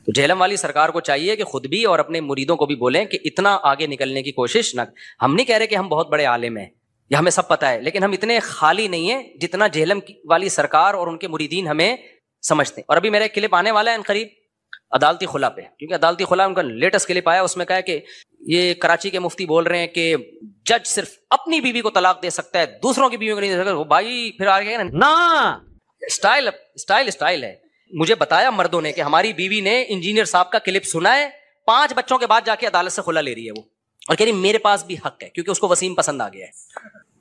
تو جہلم والی سرکار کو چاہیے کہ خود بھی اور اپنے مریدوں کو بھی بولیں کہ اتنا آگے نکلنے کی کوشش نہ. ہم نہیں کہہ رہے کہ ہم بہت بڑے عالم ہیں یا ہمیں سب پتہ ہے, لیکن ہم اتنے خالی نہیں ہیں جتنا جہلم والی سرکار اور ان کے مریدین ہمیں سمجھتے ہیں. اور ابھی میرا ایک کلپ آنے والا ہے ان قریب عدالتی خلا پہ, کیونکہ عدالتی خلا ان کا لیٹسٹ کلپ آیا, اس میں کہا کہ یہ کراچی کے مفتی بول رہے ہیں کہ جج صرف اپنی بیوی کو طلاق دے سکتا ہے, دوسروں کی بیوی کو نہیں دے سکتا. وہ بھائی پھر آ گئے نا, اسٹائل ہے. مجھے بتایا مردوں نے کہ ہماری بیوی نے انجینئر صاحب کا کلپ سنا ہے, 5 بچوں کے بعد جا کے عدالت سے خلا لے رہی ہے وہ, اور کہہ رہی میرے پاس بھی حق ہے کیونکہ اس کو وسیم پسند آ گیا ہے.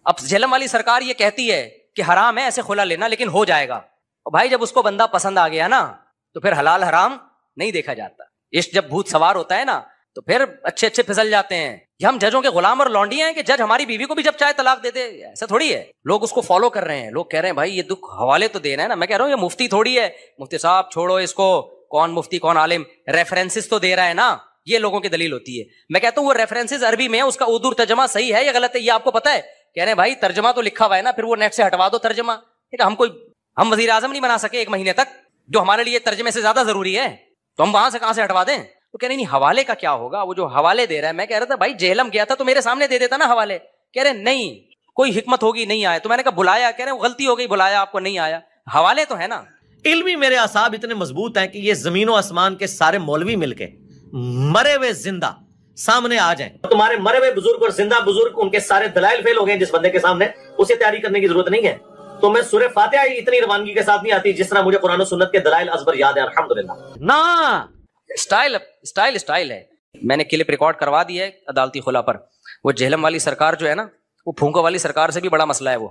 اب جہلم والی سرکار یہ کہتی ہے کہ حرام ہے ایسے خلا لینا, لیکن ہو جائے گا. اور بھائی جب اس کو بندہ پسند آ گیا نا تو پھر حلال حرام نہیں دیکھا جاتا. عشق جب بھوت سوار ہوتا ہے نا تو پھر اچھے اچھے پھسل جاتے ہیں. یہ ہم ججوں کے غلام اور لونڈیاں ہیں کہ جج ہماری بیوی کو بھی جب چاہے طلاق دے دے, ایسا تھوڑی ہے. لوگ اس کو فالو کر رہے ہیں, لوگ کہہ رہے ہیں بھائی یہ دکھ حوالے تو دینا ہے نا. میں کہہ رہا ہوں یہ مفتی تھوڑی ہے, مفتی صاحب چھوڑو اس کو, کون مفتی کون عالم, ریفرنسز تو دے رہا ہے نا, یہ لوگوں کی دلیل ہوتی ہے. میں کہتا ہوں وہ ریفرنسز عربی میں ہے, اس کا اردو ترجمہ صحیح ہے یا غلط ہے یہ آپ کو پتا ہے؟ کہہ رہے ہیں بھائی ترجمہ تو لکھا ہوا ہے نا, پھر وہ نیٹ سے ہٹوا دو ترجمہ. ہم وزیر اعظم نہیں بنا سکے 1 مہینے تک, جو ہمارے لیے ترجمے سے زیادہ ضروری ہے, تو ہم وہاں سے کہاں سے ہٹوا دیں؟ تو کہہ رہے نہیں حوالے کا کیا ہوگا, وہ جو حوالے دے رہا ہے. میں کہہ رہا تھا بھائی جہلم گیا تھا تو میرے سامنے دے دیتا نا حوالے. کہہ رہے نہیں کوئی حکمت ہوگی نہیں آیا, تو میں نے کہا بلایا, کہہ رہے غلطی ہو گئی بلایا آپ کو نہیں آیا, حوالے تو ہے نا. علمی میرے اعصاب اتنے مضبوط ہیں کہ یہ زمین و آسمان کے سارے مولوی مل کے مرے ہوئے زندہ سامنے آ جائیں, تمہارے مرے ہوئے بزرگ اور زندہ بزرگ ان کے سارے دلائل فیل ہو گئے جس بندے کے سامنے, اسے تیاری کرنے کی ضرورت نہیں ہے. تو میں سورہ فاتحہ اتنی روانگی کے ساتھ نہیں آتی جس طرح مجھے قرآن و سنت کے دلائل ازبر یاد ہیں الحمدللہ. نا اسٹائل ہے. میں نے کلپ ریکارڈ کروا دیا ہے عدالتی خلا پر. وہ جہلم والی سرکار جو ہے نا, وہ پھونکو والی سرکار سے بھی بڑا مسئلہ ہے. وہ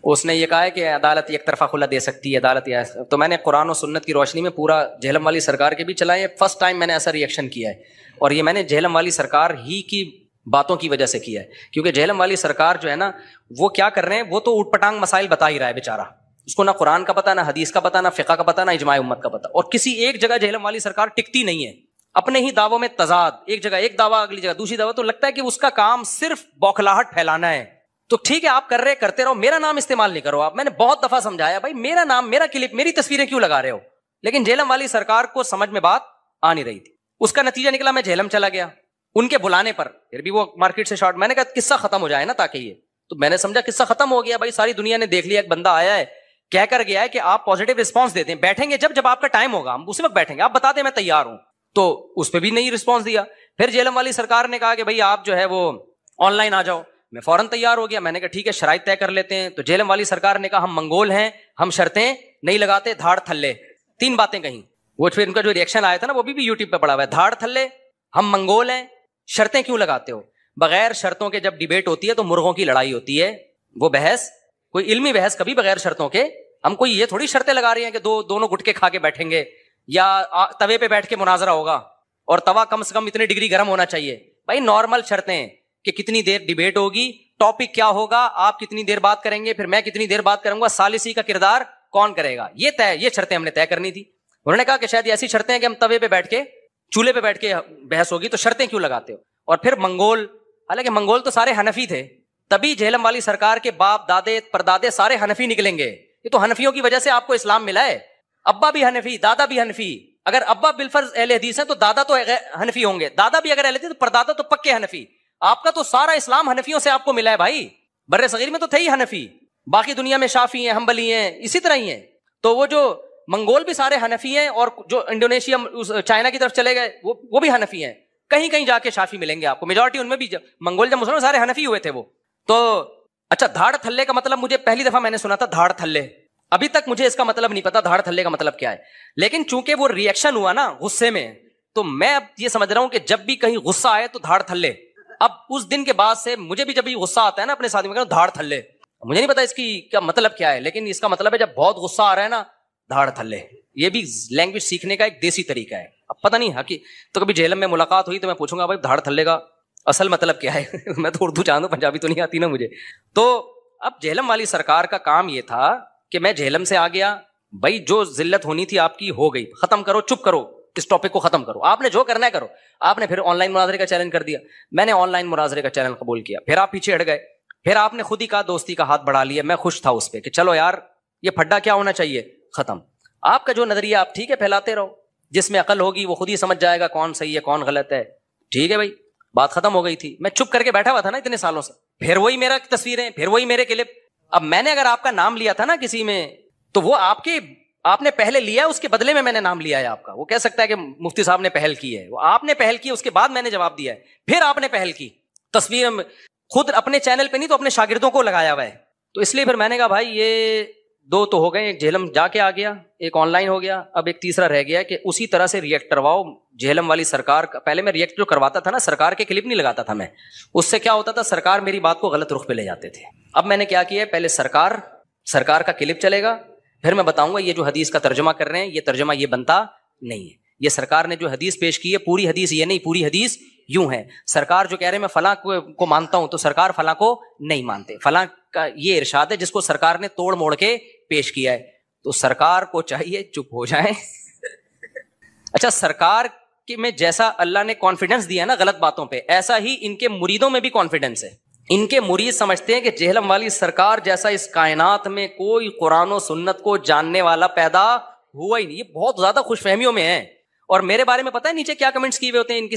اس نے یہ کہا ہے کہ عدالت ایک طرفہ خلا دے سکتی ہے عدالت. تو میں نے قرآن و سنت کی روشنی میں پورا جہلم والی سرکار کے بھی چلائے. فرسٹ ٹائم میں نے ایسا ریئیکشن کیا ہے, اور یہ میں نے جہلم والی سرکار ہی کی باتوں کی وجہ سے کیا ہے, کیونکہ جہلم والی سرکار جو ہے نا وہ کیا کر رہے ہیں, وہ تو اوٹ پٹانگ مسائل بتا ہی رہا ہے بیچارہ. اس کو نہ قرآن کا پتہ, نہ حدیث کا پتہ, نہ فقہ کا پتہ, نہ اجماع امت کا پتہ. اور کسی ایک جگہ جہلم والی سرکار ٹکتی نہیں ہے, اپنے ہی دعووں میں تضاد, ایک جگہ ایک دعویٰ اگلی جگہ دوسری دعویٰ. تو لگتا ہے کہ اس کا کام صرف بوکھلاہٹ پھیلانا ہے. تو ٹھیک ہے آپ کر رہے کرتے رہو, میرا نام استعمال نہیں کرو آپ. میں نے بہت دفعہ سمجھایا بھائی میرا نام, میرا کلپ, میری تصویریں کیوں لگا رہے ہو, لیکن جہلم والی سرکار کو سمجھ میں بات آ نہیں رہی تھی. اس کا نتیجہ نکلا میں جہلم چلا گیا ان کے بلانے پر, پھر بھی وہ مارکیٹ سے شارٹ. میں نے کہا قصہ ختم ہو جائے نا تاکہ یہ, تو میں نے سمجھا قصہ ختم ہو گیا بھائی, ساری دنیا نے دیکھ لیا, ایک بندہ آیا ہے کہہ کر گیا ہے کہ آپ پازیٹیو رسپانس دیتے ہیں, بیٹھیں گے جب آپ کا ٹائم ہوگا ہم اسی وقت بیٹھیں گے, آپ بتا دیں میں تیار ہوں. تو اس پہ بھی نہیں رسپانس دیا. پھر جہلم والی سرکار نے کہا کہ بھائی آپ جو ہے وہ آن لائن آ جاؤ. میں فوراً تیار ہو گیا. میں نے کہا ٹھیک ہے شرائط طے کر لیتے ہیں. تو جہلم والی سرکار نے کہا ہم منگول ہیں, ہم شرطیں نہیں لگاتے, دھاڑ تھلے, 3 باتیں کہیں. وہ پھر ان کا جو ریئیکشن آیا تھا نا وہ بھی یوٹیوب پہ پڑا ہوا ہے, دھاڑ تھلے, ہم منگول ہیں, شرطیں کیوں لگاتے ہو. بغیر شرطوں کے جب ڈیبیٹ ہوتی ہے تو مرغوں کی لڑائی ہوتی ہے. وہ بحث کوئی علمی بحث کبھی بغیر شرطوں کے, ہم کوئی یہ تھوڑی شرطیں لگا رہی ہیں کہ دونوں گٹکے کھا کے بیٹھیں گے یا توے پہ بیٹھ کے مناظرہ ہوگا, اور توا کم سے کم اتنے ڈگری گرم ہونا چاہیے. بھائی نارمل شرطیں کہ کتنی دیر ڈیبیٹ ہوگی, ٹاپک کیا ہوگا, آپ کتنی دیر بات کریں گے, پھر میں کتنی دیر بات کروں گا, ثالثی کا کردار کون کرے گا, یہ شرطیں ہم نے طے کرنی تھی. انہوں نے کہا کہ شاید ایسی شرطیں ہیں کہ ہم توے پہ بیٹھ کے, چولہے پہ بیٹھ کے بحث ہوگی, تو شرطیں کیوں لگاتے ہو. اور پھر منگول, حالانکہ منگول تو سارے حنفی تھے, تبھی جہلم والی سرکار کے باپ دادے پردادے سارے حنفی نکلیں گے. یہ تو حنفیوں کی وجہ سے آپ کو اسلام ملا ہے. ابا بھی حنفی, دادا بھی حنفی. اگر ابا بالفرض اہل حدیث ہیں تو دادا تو حنفی ہوں گے, دادا بھی اگر اہل حدیث تو پردادا تو پکے حنفی. آپ کا تو سارا اسلام حنفیوں سے آپ کو ملا ہے بھائی. بر صغیر میں تو تھے ہی حنفی, باقی دنیا میں شافی ہیں, حنبلی ہیں, اسی طرح ہی ہیں. تو وہ جو منگول بھی سارے حنفی ہیں, اور جو انڈونیشیا چائنا کی طرف چلے گئے وہ بھی حنفی ہیں. کہیں کہیں جا کے شافی ملیں گے آپ کو, میجورٹی ان میں بھی. منگول جب مسلمان سارے حنفی ہوئے تھے وہ. تو اچھا دھاڑ تھلے کا مطلب مجھے پہلی دفعہ میں نے سنا تھا, دھاڑ تھلے. ابھی تک مجھے اس کا مطلب نہیں پتا دھاڑ تھلے کا مطلب کیا ہے. لیکن چونکہ وہ ریئیکشن ہوا نا غصے میں, تو میں اب یہ سمجھ رہا ہوں کہ جب بھی کہیں غصہ آئے تو دھاڑ تھلے. اب اس دن کے بعد سے مجھے بھی جب بھی غصہ آتا ہے نا اپنے ساتھی میں کہوں دھاڑ تھلے. مجھے نہیں پتا اس کی کیا مطلب کیا ہے, لیکن اس کا مطلب ہے جب بہت غصہ آ رہا ہے نا دھاڑ تھلے. یہ بھی لینگویج سیکھنے کا ایک دیسی طریقہ ہے. اب پتہ نہیں تو کبھی جہلم میں ملاقات ہوئی تو میں پوچھوں گا بھائی دھاڑ تھلے کا اصل مطلب کیا ہے. میں تو اردو جانوں, پنجابی تو نہیں آتی نا مجھے. تو اب جہلم والی سرکار کا کام یہ تھا کہ میں جہلم سے آ گیا, بھائی جو ذلت ہونی تھی آپ کی ہو گئی, ختم کرو, چپ کرو, اس ٹاپک کو ختم کرو, آپ نے جو کرنا ہے کرو. آپ نے پھر آن لائن مناظرے کا چیلنج کر دیا, میں نے آن لائن مناظرے کا چیلنج قبول کیا. پھر آپ پیچھے ہٹ گئے, پھر آپ نے خود ہی کہا دوستی کا ہاتھ بڑھا لیا. میں خوش تھا اس پہ کہ چلو یار یہ پھڈا کیا ہونا چاہیے, ختم. آپ کا جو نظریہ آپ ٹھیک ہے پھیلاتے رہو, جس میں عقل ہوگی وہ خود ہی سمجھ جائے گا کون صحیح ہے کون غلط ہے. ٹھیک ہے بھائی, بات ختم ہو گئی تھی. میں چپ کر کے بیٹھا ہوا تھا نا اتنے سالوں سے, پھر وہی میرا تصویریں, پھر وہی میرے کلپ. اب میں نے اگر آپ کا نام لیا تھا نا کسی میں, تو وہ آپ نے پہلے لیا, اس کے بدلے میں نے نام لیا ہے آپ کا. وہ کہہ سکتا ہے کہ مفتی صاحب نے پہل کی ہے, وہ آپ نے پہل کی, اس کے بعد میں نے جواب دیا ہے, پھر آپ نے پہل کی. تصویر خود اپنے چینل پہ نہیں تو اپنے شاگردوں کو لگایا ہوا ہے. تو اس لیے پھر میں نے کہا بھائی یہ 2 تو ہو گئے, ایک جہلم جا کے آ گیا, ایک آن لائن ہو گیا, اب ایک تیسرا رہ گیا کہ اسی طرح سے ریئیکٹ کرواؤ جہلم والی سرکار کا. پہلے میں ریئیکٹ جو کرواتا تھا نا, سرکار کے کلپ نہیں لگاتا تھا میں, اس سے کیا ہوتا تھا سرکار میری بات کو غلط رخ پہ لے جاتے تھے. اب میں نے کیا کیا ہے, پہلے سرکار کا کلپ چلے گا, پھر میں بتاؤں گا یہ جو حدیث کا ترجمہ کر رہے ہیں یہ ترجمہ یہ بنتا نہیں ہے, یہ سرکار نے جو حدیث پیش کی ہے پوری حدیث یہ نہیں, پوری حدیث یوں ہے. سرکار جو کہہ رہے ہیں میں فلاں کو مانتا ہوں, تو سرکار فلاں کو نہیں مانتے. فلاں کا یہ ارشاد ہے جس کو سرکار نے توڑ موڑ کے پیش کیا ہے, تو سرکار کو چاہیے چپ ہو جائیں. اچھا, سرکار میں جیسا اللہ نے کانفیڈنس دیا نا غلط باتوں پہ, ایسا ہی ان کے مریدوں میں بھی کانفیڈنس ہے. ان کے مرید سمجھتے ہیں کہ جہلم والی سرکار جیسا اس کائنات میں کوئی قرآن و سنت کو جاننے والا پیدا ہوا ہی نہیں. یہ بہت زیادہ خوش فہمیوں میں ہیں. اور میرے بارے میں پتہ ہے نیچے کیا کمنٹس کیے ہوئے ہوتے ہیں ان کی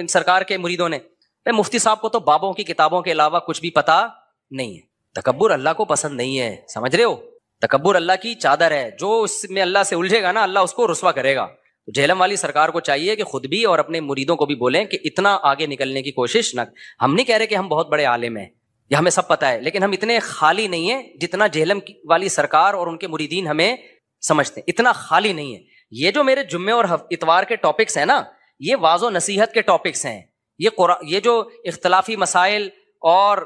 سرکار کے مریدوں نے, مفتی صاحب کو تو بابوں کی کتابوں کے علاوہ کچھ بھی پتا نہیں ہے. تکبر اللہ کو پسند نہیں ہے, سمجھ رہے ہو, تکبر اللہ کی چادر ہے, جو اس میں اللہ سے الجھے گا نا اللہ اس کو رسوا کرے گا. تو جہلم والی سرکار کو چاہیے کہ خود بھی اور اپنے مریدوں کو بھی بولیں کہ اتنا آگے نکلنے کی کوشش نہ. ہم نہیں کہہ رہے کہ ہم بہت بڑے عالم ہیں یا ہمیں سب پتا ہے, لیکن ہم اتنے خالی نہیں ہیں جتنا جہلم والی سرکار اور ان کے مریدین ہمیں سمجھتے ہیں. اتنا خالی نہیں ہے. یہ جو میرے جمعے اور اتوار کے ٹاپکس ہیں نا, یہ واضح و نصیحت کے ٹاپکس ہیں. یہ جو اختلافی مسائل اور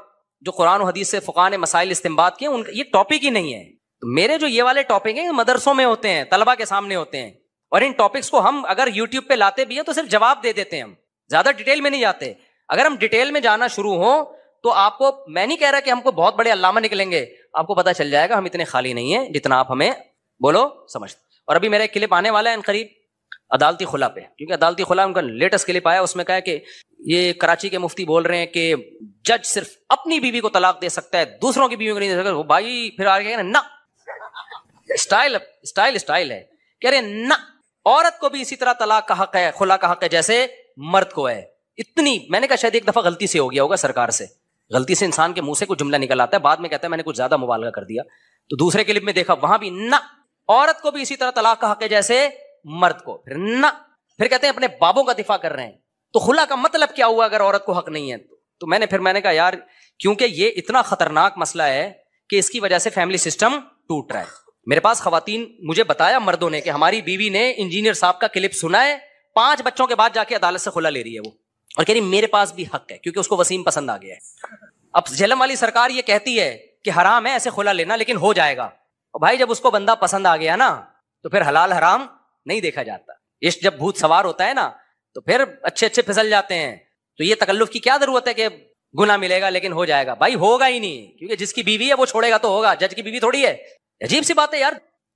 جو قرآن و حدیث سے فقہاء نے مسائل استنباط کیے, یہ ٹاپک ہی نہیں ہے. تو میرے جو یہ والے ٹاپک ہیں مدرسوں میں ہوتے ہیں, طلبہ کے سامنے ہوتے ہیں, اور ان ٹاپکس کو ہم اگر یوٹیوب پہ لاتے بھی ہیں تو صرف جواب دے دیتے ہیں, ہم زیادہ ڈیٹیل میں نہیں جاتے. اگر ہم ڈیٹیل میں جانا شروع ہوں تو آپ کو, میں نہیں کہہ رہا کہ ہم کو بہت بڑے علامہ نکلیں گے, آپ کو پتہ چل جائے گا ہم اتنے خالی نہیں ہیں جتنا آپ ہمیں بولو سمجھتے. اور ابھی میرا ایک کلپ آنے والا ہے ان قریب عدالتی خلا پہ, کیونکہ عدالتی خلا ان کا لیٹسٹ کلپ آیا, اس میں کہا کہ یہ کراچی کے مفتی بول رہے ہیں کہ جج صرف اپنی بیوی کو طلاق دے سکتا ہے, دوسروں کی بیوی کو نہیں دے سکتا. وہ بھائی پھر آ گیا نا, اسٹائل ہے, کہہ رہے ہیں نہ, عورت کو بھی اسی طرح طلاق کا حق ہے, خلا کا حق ہے جیسے مرد کو ہے. اتنی, میں نے کہا شاید ایک دفعہ غلطی سے ہو گیا ہوگا سرکار سے, غلطی سے انسان کے منہ سے کوئی جملہ نکل آتا ہے, بعد میں کہتا ہے میں نے کچھ زیادہ مبالغہ کر دیا. تو دوسرے کلپ میں دیکھا وہاں بھی نہ, عورت کو بھی اسی طرح طلاق کا حق ہے جیسے مرد کو. پھر نہ, پھر کہتے ہیں اپنے بابوں کا دفاع کر رہے ہیں. تو خلا کا مطلب کیا ہوا اگر عورت کو حق نہیں ہے؟ تو میں نے کہا یار, کیونکہ یہ اتنا خطرناک مسئلہ ہے کہ اس کی وجہ سے فیملی سسٹم ٹوٹ رہا ہے. میرے پاس خواتین مجھے بتایا مردوں نے کہ ہماری بیوی نے انجینئر صاحب کا کلپ سنا ہے, 5 بچوں کے بعد جا کے عدالت سے خلا لے رہی ہے وہ, اور کہہ رہی میرے پاس بھی حق ہے کیونکہ اس کو وسیم پسند آ گیا ہے. اب جہلم والی سرکار یہ کہتی ہے کہ حرام ہے ایسے خلا لینا, لیکن ہو جائے گا. اور بھائی جب اس کو بندہ پسند آ گیا نا تو پھر حلال حرام نہیں دیکھا جاتا. عشق جب بھوت سوار ہوتا ہے نا تو پھر اچھے پھسل جاتے ہیں. تو یہ تکلف کی کیا ضرورت ہے کہ گناہ ملے گا لیکن ہو جائے گا؟ بھائی ہوگا ہی نہیں, کیونکہ جس کی بیوی ہے وہ چھوڑے گا تو ہوگا, جج کی بیوی تھوڑی ہے. عجیب سی بات ہے یار,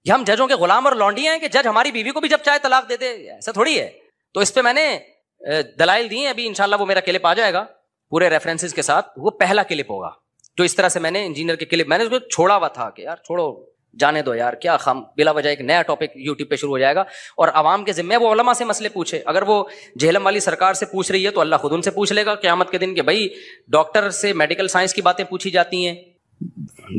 یہ ہم ججوں کے غلام اور لونڈیاں ہیں کہ جج ہماری بیوی کو بھی جب چاہے طلاق دے دے, ایسا تھوڑی ہے. تو اس پہ میں نے دلائل دی ہیں, ابھی انشاءاللہ وہ میرا کلپ آ جائے گا پورے ریفرنسز کے ساتھ. وہ پہلا کلپ ہوگا جو اس طرح سے میں نے انجینئر کے کلپ, میں نے اس کو چھوڑا ہوا تھا کہ یار چھوڑو جانے دو یار, کیا خام بلا وجہ ایک نیا ٹاپک یوٹیوب پہ شروع ہو جائے گا. اور عوام کے ذمہ وہ علماء سے مسئلے پوچھے. اگر وہ جہلم والی سرکار سے پوچھ رہی ہے تو اللہ خود ان سے پوچھ لے گا قیامت کے دن کہ بھائی ڈاکٹر سے میڈیکل سائنس کی باتیں پوچھی جاتی ہیں.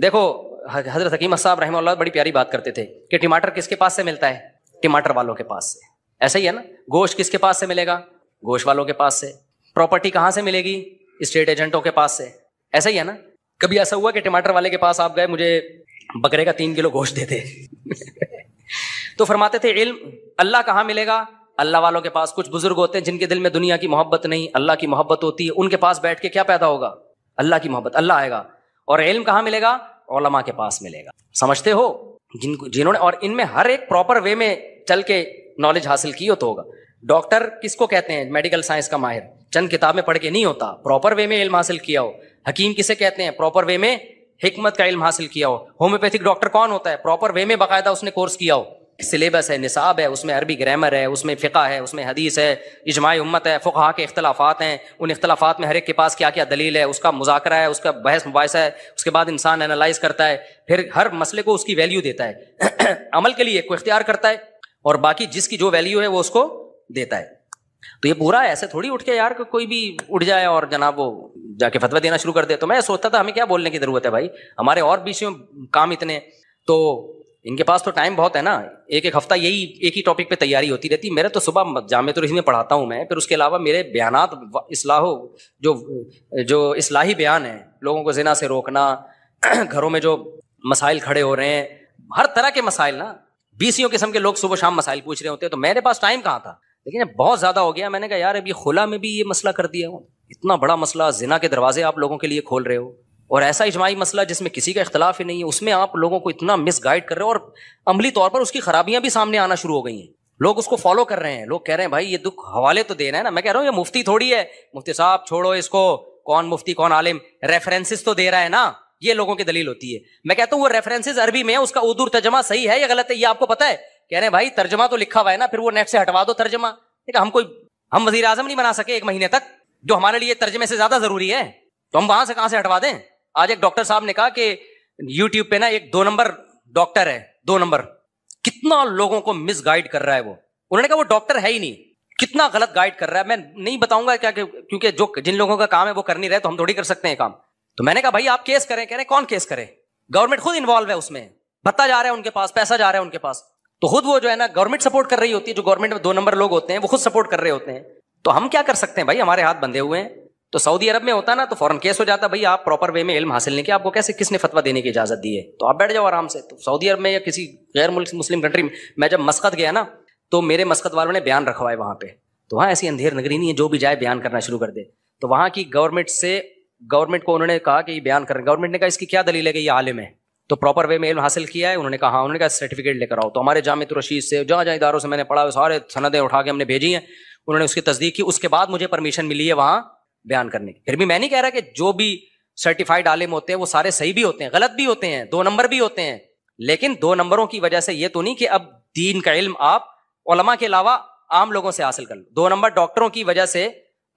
دیکھو حضرت حکیم صاحب رحمہ اللہ بڑی پیاری بات کرتے تھے کہ ٹماٹر کس کے پاس سے ملتا ہے؟ ٹماٹر والوں کے پاس سے. ایسا ہی ہے نا, گوشت کس کے پاس سے ملے گا؟ گوشت والوں کے پاس سے. پراپرٹی کہاں سے ملے گی؟ اسٹیٹ ایجنٹوں کے پاس سے. ایسا ہی ہے نا. کبھی ایسا ہوا کہ ٹماٹر والے کے پاس آپ گئے, مجھے بکرے کا 3 کلو گوشت دیتے تو فرماتے تھے علم اللہ کہاں ملے گا؟ اللہ والوں کے پاس. کچھ بزرگ ہوتے ہیں جن کے دل میں دنیا کی محبت نہیں, اللہ کی محبت ہوتی ہے, ان کے پاس بیٹھ کے کیا پیدا ہوگا؟ اللہ کی محبت, اللہ آئے گا. اور علم کہاں ملے گا؟ علماء کے پاس ملے گا. سمجھتے ہو جنہوں نے, اور ان میں ہر ایک پراپر وے میں چل کے نالج حاصل کی ہو تو ہوگا. ڈاکٹر کس کو کہتے ہیں؟ میڈیکل سائنس کا ماہر, چند کتابیں پڑھ کے نہیں ہوتا, پراپر وے میں علم حاصل کیا ہو. حکیم کسے کہتے ہیں؟ پراپر وے میں حکمت کا علم حاصل کیا ہو. ہومیوپیتھک ڈاکٹر کون ہوتا ہے؟ پراپر وے میں باقاعدہ اس نے کورس کیا ہو, سلیبس ہے, نصاب ہے, اس میں عربی گرامر ہے, اس میں فقہ ہے, اس میں حدیث ہے, اجماع امت ہے, فقہا کے اختلافات ہیں, ان اختلافات میں ہر ایک کے پاس کیا کیا دلیل ہے, اس کا مذاکرہ ہے, اس کا بحث مباحثہ ہے, اس کے بعد انسان انالائز کرتا ہے, پھر ہر مسئلے کو اس کی ویلیو دیتا ہے, عمل کے لیے کوئی اختیار کرتا ہے. اور باقی جس کی جو ویلیو ہے وہ اس کو دیتا ہے. تو یہ پورا ایسے تھوڑی اٹھ کے یار کوئی بھی اٹھ جائے اور جناب وہ جا کے فتویٰ دینا شروع کر دے. تو میں سوچتا تھا ہمیں کیا بولنے کی ضرورت ہے بھائی, ہمارے اور بھی کام اتنے, تو ان کے پاس تو ٹائم بہت ہے نا. ایک ہفتہ یہی ایک ہی ٹاپک پہ تیاری ہوتی رہتی. میرے تو صبح جامعۃ الرحیم میں پڑھاتا ہوں میں, پھر اس کے علاوہ میرے بیانات جو اصلاحی بیان ہیں, لوگوں کو زنا سے روکنا, گھروں میں جو مسائل کھڑے ہو رہے ہیں, ہر طرح کے مسائل نا, 20 قسم کے لوگ صبح شام مسائل پوچھ رہے ہوتے ہیں. تو میرے پاس ٹائم کہاں تھا, لیکن بہت زیادہ ہو گیا. میں نے کہا یار اب یہ خلا میں بھی یہ مسئلہ کر دیا, اتنا بڑا مسئلہ, زنا کے دروازے آپ لوگوں کے لیے کھول رہے ہو, اور ایسا اجتماعی مسئلہ جس میں کسی کا اختلاف ہی نہیں ہے, اس میں آپ لوگوں کو اتنا مس گائیڈ کر رہے ہو, اور عملی طور پر اس کی خرابیاں بھی سامنے آنا شروع ہو گئی ہیں. لوگ اس کو فالو کر رہے ہیں, لوگ کہہ رہے ہیں بھائی یہ دکھ حوالے تو دے رہے ہیں نا. میں کہہ رہا ہوں یہ مفتی تھوڑی ہے, مفتی صاحب چھوڑو اس کو, کون مفتی کون عالم, ریفرنسز تو دے رہا ہے نا, یہ لوگوں کی دلیل ہوتی ہے. میں کہتا ہوں وہ ریفرنسز عربی میں ہے, اس کا اردو ترجمہ صحیح ہے یا غلط ہے یہ آپ کو پتا ہے؟ کہہ رہے ہیں بھائی ترجمہ تو لکھا ہوا ہے نا, پھر وہ نیٹ سے ہٹوا دو ترجمہ. ہم وزیر اعظم نہیں بنا سکے 1 مہینے تک, جو ہمارے لیے ترجمے سے زیادہ ضروری ہے, تو ہم وہاں سے کہاں سے ہٹوا دیں؟ آج ایک ڈاکٹر صاحب نے کہا کہ یوٹیوب پہ نا ایک 2 نمبر ڈاکٹر ہے, 2 نمبر, کتنا لوگوں کو مس گائیڈ کر رہا ہے وہ. انہوں نے کہا وہ ڈاکٹر ہے ہی نہیں, کتنا غلط گائیڈ کر رہا ہے. میں نہیں بتاؤں گا کیا, کیونکہ جن لوگوں کا کام ہے وہ کر نہیں رہے, تو ہم تھوڑی کر سکتے ہیں کام. تو میں نے کہا بھائی آپ کیس کریں. کہہ رہے کون کیس کرے, گورنمنٹ خود انوالو ہے اس میں, بھتا جا رہا ہے ان کے پاس, پیسہ جا رہا ہے ان کے پاس, تو خود وہ جو ہے نا گورنمنٹ سپورٹ کر رہی ہوتی ہے. جو گورنمنٹ میں 2 نمبر لوگ ہوتے ہیں وہ خود سپورٹ کر رہے ہوتے ہیں. تو ہم کیا کر سکتے ہیں بھائی, ہمارے ہاتھ بندھے ہوئے ہیں. تو سعودی عرب میں ہوتا نا تو فوراً کیس ہو جاتا, بھائی آپ پراپر وے میں علم حاصل نہیں کیا, آپ کو کیسے کس نے فتویٰ دینے کی اجازت دی ہے, تو آپ بیٹھ جاؤ آرام سے. تو سعودی عرب میں یا کسی غیر مسلم کنٹری میں جب مسقط گیا نا, تو میرے مسقط والوں نے بیان رکھوائے وہاں پہ. تو وہاں ایسی اندھیر نگری نہیں ہے, جو بھی جائے بیان کرنا شروع کر دے. تو وہاں کی گورنمنٹ کو انہوں نے کہا کہ یہ بیان کریں. گورنمنٹ نے کہا اس کی کیا دلیل ہے کہ یہ عالم ہے, تو پراپر وے میں علم حاصل کیا ہے؟ انہوں نے کہا ہاں. انہوں نے کہا سرٹیفکیٹ لے کر آؤ. تو ہمارے جامعۃ الرشید سے جہاں اداروں سے میں نے پڑھا سارے سندیں اٹھا کے ہم نے بھیجی ہیں. انہوں نے اس کی تصدیق کی, اس کے بعد مجھے پرمیشن ملی ہے وہاں بیان کرنے کی. پھر بھی میں نہیں کہہ رہا کہ جو بھی سرٹیفائڈ عالم ہوتے ہیں وہ سارے صحیح بھی ہوتے ہیں, غلط بھی ہوتے ہیں, 2 نمبر بھی ہوتے ہیں. لیکن 2 نمبروں کی وجہ سے یہ تو نہیں کہ اب دین کا علم آپ علماء کے علاوہ عام لوگوں سے حاصل کر لو. 2 نمبر ڈاکٹروں کی وجہ سے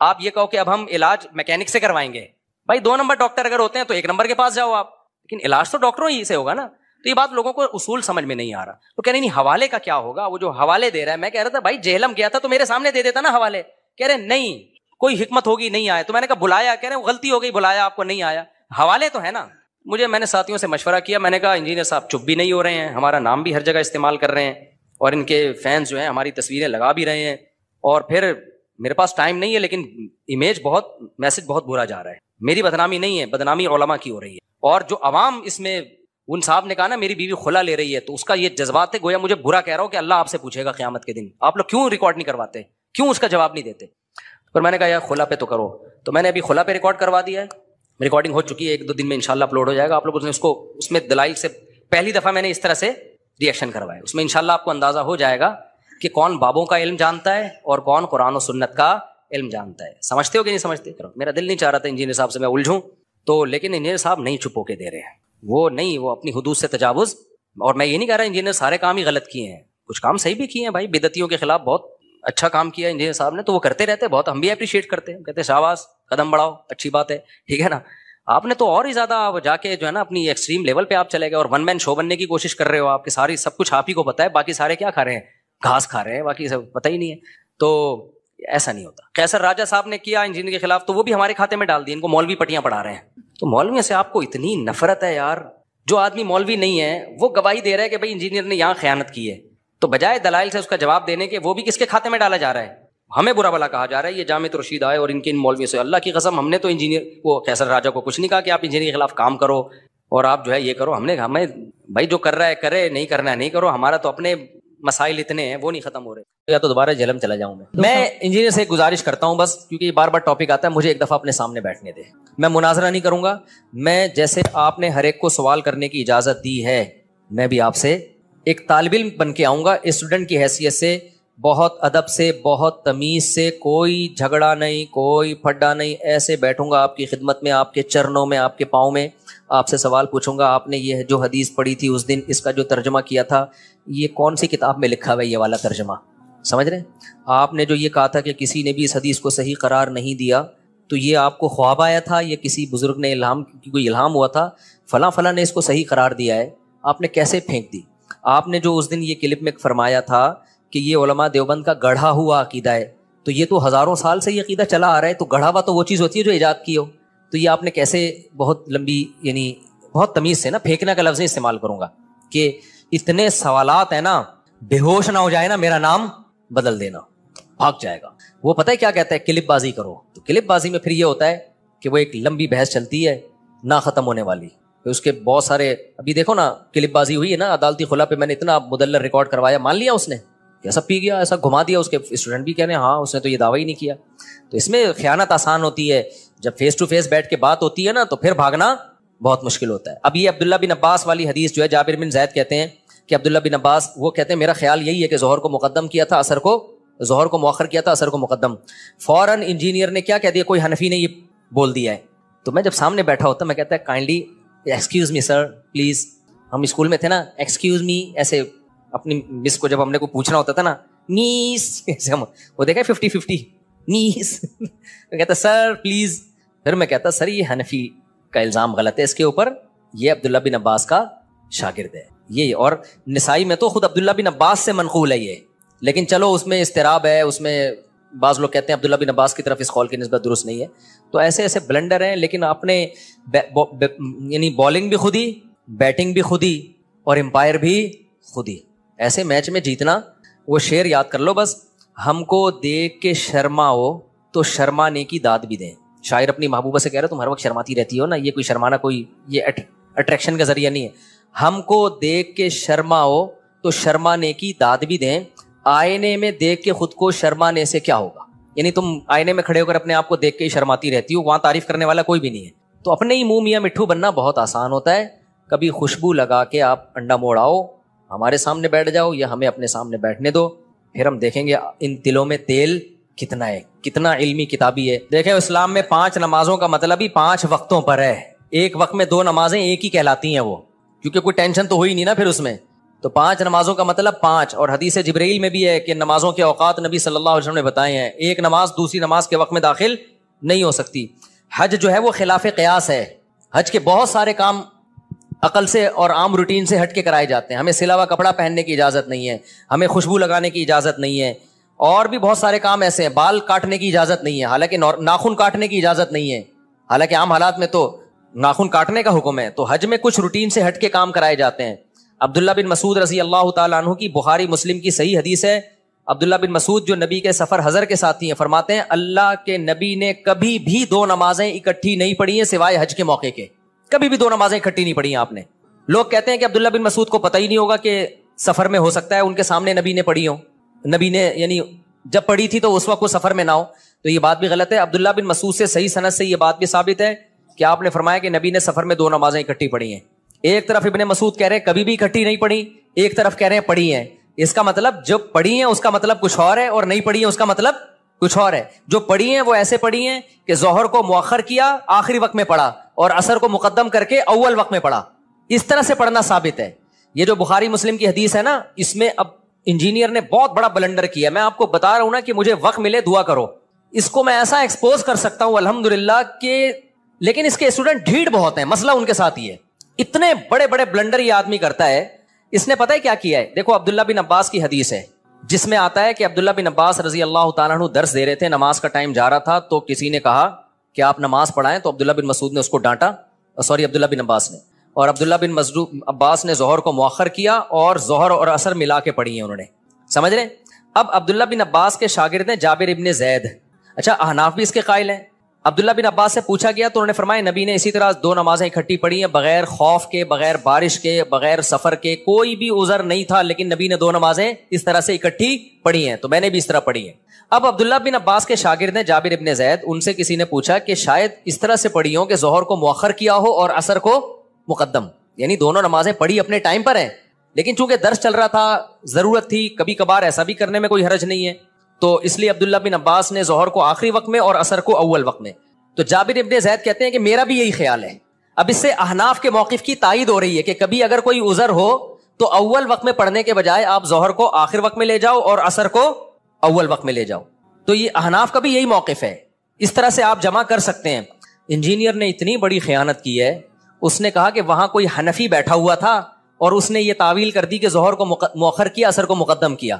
آپ یہ کہو کہ اب ہم علاج میکینک سے کروائیں گے. بھائی 2 نمبر ڈاکٹر اگر ہوتے ہیں تو 1 نمبر کے پاس جاؤ آپ, لیکن علاج تو ڈاکٹروں ہی سے ہوگا نا. تو یہ بات لوگوں کو اصول سمجھ میں نہیں آ رہا. تو کہہ رہے نہیں حوالے کا کیا ہوگا, وہ جو حوالے دے رہا ہے. میں کہہ رہا تھا بھائی جہلم گیا تھا تو میرے سامنے دے دیتا نا حوالے. کہہ رہے نہیں کوئی حکمت ہوگی نہیں آیا. تو میں نے کہا بلایا, کہہ رہے غلطی ہو گئی, بلایا آپ کو نہیں آیا, حوالے تو ہے نا. میں نے ساتھیوں سے مشورہ کیا, میں نے کہا انجینئر صاحب چپ بھی نہیں ہو رہے ہیں, ہمارا نام بھی ہر جگہ استعمال کر رہے ہیں, اور ان کے فینس جو ہیں ہماری تصویریں لگا بھی رہے ہیں, اور پھر میرے پاس ٹائم نہیں ہے, لیکن میسج بہت برا جا رہا ہے. میری بدنامی نہیں ہے, بدنامی علماء کی ہو رہی ہے. اور جو عوام اس میں, ان صاحب نے کہا نا میری بیوی خلا لے رہی ہے, تو اس کا یہ جذبات ہے, گویا مجھے برا کہہ رہا ہوں کہ اللہ آپ سے پوچھے گا قیامت کے دن, آپ لوگ کیوں ریکارڈ نہیں کرواتے, کیوں اس کا جواب نہیں دیتے. پر میں نے کہا یار خلا پہ تو کرو. تو میں نے ابھی خلا پہ ریکارڈ کروا دیا ہے, ریکارڈنگ ہو چکی ہے, 1-2 دن میں انشاءاللہ اپلوڈ ہو جائے گا. آپ لوگ اس میں دلائل سے پہلی دفعہ میں نے اس طرح سے ریئیکشن کروایا. اس میں انشاءاللہ آپ کو اندازہ ہو جائے گا کہ کون بابوں کا علم جانتا ہے اور کون قرآن و سنت کا علم جانتا ہے. سمجھتے ہو کہ نہیں سمجھتے؟ کرو. میرا دل نہیں چاہ رہا تھا انجینئر صاحب سے میں الجھوں, تو لیکن انجینئر صاحب نہیں چھپو کے دے رہے ہیں, وہ اپنی حدود سے تجاوز. اور میں یہ نہیں کہہ رہا انجینئر سارے کام ہی غلط کیے ہیں, کچھ کام صحیح بھی کیے ہیں بھائی. بدعتیوں کے خلاف بہت اچھا کام کیا ہے انجینئر صاحب نے, تو وہ کرتے رہتے, بہت ہم بھی اپریشیٹ کرتے ہیں, کہتے ہیں شاباش, قدم بڑھاؤ, اچھی بات ہے, ٹھیک ہے نا. آپ نے تو اور ہی زیادہ جا کے جو ہے نا اپنی ایکسٹریم لیول پہ آپ چلے گئے, اور 1 مین شو بننے کی کوشش کر رہے ہو. آپ کے ساری سب کچھ آپ ہی کو پتا ہے, باقی سارے کیا کھا رہے ہیں, گھاس کھا رہے ہیں, باقی سب پتہ ہی نہیں ہے. تو ایسا نہیں ہوتا. قیصر راجہ صاحب نے کیا انجینئر کے خلاف, تو وہ بھی ہمارے کھاتے میں ڈال دی, ان کو مولوی پٹیاں پڑھا رہے ہیں. تو مولویوں سے آپ کو اتنی نفرت ہے یار. جو آدمی مولوی نہیں ہے وہ گواہی دے رہا ہے کہ بھائی انجینئر نے یہاں خیانت کی ہے, تو بجائے دلائل سے اس کا جواب دینے کے, وہ بھی کس کے کھاتے میں ڈالا جا رہا ہے, ہمیں برا بلا کہا جا رہا ہے. یہ جامعۃ الرشید آئے اور ان کے ان مولویوں سے, اللہ کی قسم ہم نے تو انجینئر کو قیصر راجہ کو کچھ نہیں کہا کہ آپ انجینئر کے خلاف کام کرو اور آپ جو ہے یہ کرو. ہمیں بھائی جو کر رہا ہے کرے, نہیں کرنا ہے نہیں کرو. ہمارا تو اپنے مسائل اتنے ہیں وہ نہیں ختم ہو رہے. یا تو دوبارہ جہلم چلا جاؤں میں انجینئر سے ایک گزارش کرتا ہوں بس, کیونکہ یہ بار بار ٹاپک آتا ہے, مجھے ایک دفعہ اپنے سامنے بیٹھنے دے. میں مناظرہ نہیں کروں گا, میں جیسے آپ نے ہر ایک کو سوال کرنے کی اجازت دی ہے, میں بھی آپ سے ایک طالب علم بن کے آؤں گا, اسٹوڈنٹ کی حیثیت سے, بہت ادب سے, بہت تمیز سے, کوئی جھگڑا نہیں, کوئی پھڈا نہیں, ایسے بیٹھوں گا آپ کی خدمت میں, آپ کے چرنوں میں, آپ کے پاؤں میں, آپ سے سوال پوچھوں گا. آپ نے یہ جو حدیث پڑھی تھی اس دن, اس کا جو ترجمہ کیا تھا, یہ کون سی کتاب میں لکھا ہوا ہے یہ والا ترجمہ, سمجھ رہے ہیں؟ آپ نے جو یہ کہا تھا کہ کسی نے بھی اس حدیث کو صحیح قرار نہیں دیا, تو یہ آپ کو خواب آیا تھا, یہ کسی بزرگ نے کوئی الہام ہوا تھا, فلاں فلاں نے اس کو صحیح قرار دیا ہے, آپ نے کیسے پھینک دی؟ آپ نے جو اس دن یہ کلپ میں فرمایا تھا کہ یہ علماء دیوبند کا گڑھا ہوا عقیدہ ہے، تو یہ تو ہزاروں سال سے یہ عقیدہ چلا آ رہا ہے، تو گڑھا ہوا تو وہ چیز ہوتی ہے جو ایجاد کی ہو. تو یہ آپ نے کیسے بہت لمبی، یعنی بہت تمیز سے نا، پھینکنے کا لفظ نہیں استعمال کروں گا، کہ اتنے سوالات ہیں نا، بے ہوش نہ ہو جائے نا میرا نام بدل دینا، بھاگ جائے گا. وہ پتہ ہے کیا کہتا ہے؟ کلپ بازی کرو. تو کلپ بازی میں پھر یہ ہوتا ہے کہ وہ ایک لمبی بحث چلتی ہے نہ ختم ہونے والی. اس کے بہت سارے، ابھی دیکھو نا کلپ بازی ہوئی ہے نا عدالتی خلا پہ، میں نے اتنا مدلل ریکارڈ کروایا، مان لیا اس نے ایسا پی گیا، ایسا گھما دیا. اس کے اسٹوڈنٹ بھی کہہ رہے ہیں ہاں اس نے تو یہ دعویٰ ہی نہیں کیا. تو اس میں خیانت آسان ہوتی ہے، جب فیس ٹو فیس بیٹھ کے بات ہوتی ہے نا تو پھر بھاگنا بہت مشکل ہوتا ہے. اب یہ عبداللہ بن عباس والی حدیث جو ہے، جابر بن زید کہتے ہیں کہ عبداللہ بن عباس وہ کہتے ہیں میرا خیال یہی ہے کہ ظہر کو مقدم کیا تھا، عصر کو، ظہر کو مؤخر کیا تھا، عصر کو مقدم. فوراً انجینئر نے کیا کہہ دیا، کوئی حنفی نے یہ بول دیا ہے. تو میں جب سامنے بیٹھا ہوتا میں کہتا ہے kindly excuse me sir please. ہم اسکول میں تھے نا، ایکسکیوز می ایسے اپنی مس کو جب ہم نے کو پوچھنا ہوتا تھا نا، نیس ایسے ہم وہ دیکھا 50-50 نیس. میں کہتا سر پلیز. پھر میں کہتا سر یہ حنفی کا الزام غلط ہے اس کے اوپر، یہ عبداللہ بن عباس کا شاگرد ہے یہ. اور نسائی میں تو خود عبداللہ بن عباس سے منقول ہے یہ، لیکن چلو اس میں اضطراب ہے، اس میں بعض لوگ کہتے ہیں عبداللہ بن عباس کی طرف اس قول کی نسبت درست نہیں ہے. تو ایسے ایسے بلنڈر ہیں، لیکن اپنے یعنی بالنگ بھی خود ہی، بیٹنگ بھی خود ہی، اور امپائر بھی خود ہی. ایسے میچ میں جیتنا، وہ شعر یاد کر لو بس، ہم کو دیکھ کے شرماؤ تو شرمانے کی داد بھی دیں. شاعر اپنی محبوبہ سے کہہ رہا تم ہر وقت شرماتی رہتی ہو نا، یہ کوئی شرمانا کوئی یہ اٹریکشن کا ذریعہ نہیں ہے. ہم کو دیکھ کے شرماؤ تو شرمانے کی داد بھی دیں، آئینے میں دیکھ کے خود کو شرمانے سے کیا ہوگا. یعنی تم آئینے میں کھڑے ہو کر اپنے آپ کو دیکھ کے ہی شرماتی رہتی ہو، وہاں تعریف کرنے والا کوئی بھی نہیں ہے. تو اپنے ہی منہ میاں مٹھو بننا بہت آسان ہوتا ہے. کبھی خوشبو لگا کے آپ انڈا موڑ آؤ، ہمارے سامنے بیٹھ جاؤ یا ہمیں اپنے سامنے بیٹھنے دو، پھر ہم دیکھیں گے ان دلوں میں تیل کتنا ہے، کتنا علمی کتابی ہے. دیکھیں اسلام میں 5 نمازوں کا مطلب ہی 5 وقتوں پر ہے. ایک وقت میں 2 نمازیں ایک ہی کہلاتی ہیں وہ، کیونکہ کوئی ٹینشن تو ہوئی نہیں نا پھر اس میں. تو 5 نمازوں کا مطلب 5. اور حدیث جبرائیل میں بھی ہے کہ نمازوں کے اوقات نبی صلی اللہ علیہ وسلم نے بتائے ہیں، ایک نماز دوسری نماز کے وقت میں داخل نہیں ہو سکتی. حج جو ہے وہ خلاف قیاس ہے. حج کے بہت سارے کام عقل سے اور عام روٹین سے ہٹ کے کرائے جاتے ہیں. ہمیں سلا ہوا کپڑا پہننے کی اجازت نہیں ہے، ہمیں خوشبو لگانے کی اجازت نہیں ہے، اور بھی بہت سارے کام ایسے ہیں. بال کاٹنے کی اجازت نہیں ہے، حالانکہ ناخن کاٹنے کی اجازت نہیں ہے، حالانکہ عام حالات میں تو ناخن کاٹنے کا حکم ہے. تو حج میں کچھ روٹین سے ہٹ کے کام کرائے جاتے ہیں. عبداللہ بن مسعود رضی اللہ تعالیٰ عنہ کی بخاری مسلم کی صحیح حدیث ہے. عبداللہ بن مسعود جو نبی کے سفر حضر کے ساتھی ہیں، فرماتے ہیں اللہ کے نبی نے کبھی بھی 2 نمازیں اکٹھی نہیں پڑھی ہیں سوائے حج کے موقع کے. کبھی بھی 2 نمازیں اکٹھی نہیں پڑھی ہیں آپ نے. لوگ کہتے ہیں کہ عبداللہ بن مسعود کو پتہ ہی نہیں ہوگا کہ سفر میں ہو سکتا ہے ان کے سامنے نبی نے پڑھی ہو، نبی نے یعنی جب پڑھی تھی تو اس وقت وہ سفر میں نہ ہو. تو یہ بات بھی غلط ہے. عبداللہ بن مسعود سے صحیح سند سے یہ بات بھی ثابت ہے کہ آپ نے فرمایا کہ نبی نے سفر میں 2 نمازیں اکٹھی پڑھی ہیں. ایک طرف ابن مسعود کہہ رہے ہیں کبھی بھی اکٹھی نہیں پڑھی، ایک طرف کہہ رہے ہیں پڑھی ہیں. اس کا مطلب جو پڑھی ہیں اس کا مطلب کچھ اور ہے، اور نہیں پڑھی ہیں اس کا مطلب کچھ اور ہے. جو پڑھی ہیں وہ ایسے پڑھی ہیں کہ ظہر کو مؤخر کیا آخری وقت میں پڑھا، اور عصر کو مقدم کر کے اول وقت میں پڑھا. اس طرح سے پڑھنا ثابت ہے. یہ جو بخاری مسلم کی حدیث ہے نا، اس میں اب انجینئر نے بہت بڑا بلنڈر کیا. میں آپ کو بتا رہا ہوں نا کہ مجھے وقت ملے دعا کرو. اس کو میں ایسا ایکسپوز کر سکتا ہوں الحمدللہ کہ، لیکن اس کے اسٹوڈنٹ ڈھیڑ بہت ہیں. مسئلہ ان کے ساتھ ہی ہے. اتنے بڑے بڑے بلنڈر یہ آدمی کرتا ہے. اس نے پتہ ہے کیا کیا ہے؟ دیکھو عبداللہ بن عباس کی حدیث ہے جس میں آتا ہے کہ عبداللہ بن عباس رضی اللہ تعالیٰ عنہ درس دے رہے تھے، نماز کا ٹائم جا رہا تھا، تو کسی نے کہا کہ آپ نماز پڑھائیں. تو عبداللہ بن مسعود نے اس کو ڈانٹا، عبداللہ بن عباس نے. اور عبداللہ بن عباس نے ظہر کو مؤخر کیا اور ظہر اور عصر ملا کے پڑھی ہیں انہوں نے. سمجھ رہے؟ اب عبداللہ بن عباس کے شاگرد ہیں جابر ابن زید. اچھا احناف بھی اس کے قائل ہیں. عبداللہ بن عباس سے پوچھا گیا تو انہوں نے فرمایا نبی نے اسی طرح 2 نمازیں اکٹھی پڑھی ہیں، بغیر خوف کے، بغیر بارش کے، بغیر سفر کے. کوئی بھی عذر نہیں تھا لیکن نبی نے 2 نمازیں اس طرح سے اکٹھی پڑھی ہیں، تو میں نے بھی اس طرح پڑھی ہیں. اب عبداللہ بن عباس کے شاگرد ہیں جابر ابن زید. ان سے کسی نے پوچھا کہ شاید اس طرح سے پڑھی ہوں کہ ظہر کو مؤخر کیا ہو اور عصر کو مقدم، یعنی دونوں نمازیں پڑھی اپنے ٹائم پر ہیں، لیکن چونکہ درس چل رہا تھا، ضرورت تھی، کبھی کبھار ایسا بھی کرنے میں کوئی حرج نہیں ہے، تو اس لیے عبداللہ بن عباس نے ظہر کو آخری وقت میں اور عصر کو اول وقت میں. تو جابر ابن زید کہتے ہیں کہ میرا بھی یہی خیال ہے. اب اس سے احناف کے موقف کی تائید ہو رہی ہے کہ کبھی اگر کوئی عذر ہو تو اول وقت میں پڑھنے کے بجائے آپ ظہر کو آخر وقت میں لے جاؤ اور عصر کو اول وقت میں لے جاؤ. تو یہ احناف کا بھی یہی موقف ہے. اس طرح سے آپ جمع کر سکتے ہیں. انجینئر نے اتنی بڑی خیانت کی ہے، اس نے کہا کہ وہاں کوئی حنفی بیٹھا ہوا تھا اور اس نے یہ تعویل کر دی کہ ظہر کو مؤخر کیا، عصر کو مقدم کیا.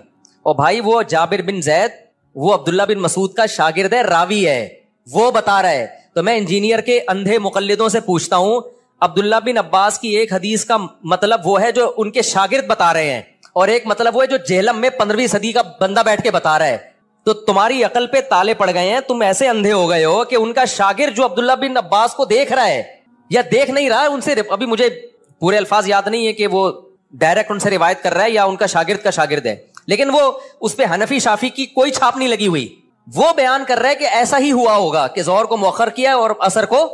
اور بھائی وہ جابر بن زید وہ عبداللہ بن مسعود کا شاگرد ہے, راوی ہے, وہ بتا رہا ہے. تو میں انجینئر کے اندھے مقلدوں سے پوچھتا ہوں, عبداللہ بن عباس کی ایک حدیث کا مطلب وہ ہے جو ان کے شاگرد بتا رہے ہیں, اور ایک مطلب وہ ہے جو جہلم میں 15ویں صدی کا بندہ بیٹھ کے بتا رہا ہے. تو تمہاری عقل پہ تالے پڑ گئے ہیں, تم ایسے اندھے ہو گئے ہو کہ ان کا شاگرد جو عبداللہ بن عباس کو دیکھ رہا ہے یا دیکھ نہیں رہا ہے, ان سے ابھی مجھے پورے الفاظ یاد نہیں ہے کہ وہ ڈائریکٹ ان سے روایت کر رہا ہے یا ان کا شاگرد ہے, لیکن وہ اس پہ حنفی شافی کی کوئی چھاپ نہیں لگی ہوئی. وہ بیان کر رہا ہے کہ ایسا ہی ہوا ہوگا کہ ظہر کو مؤخر کیا ہے اور عصر کو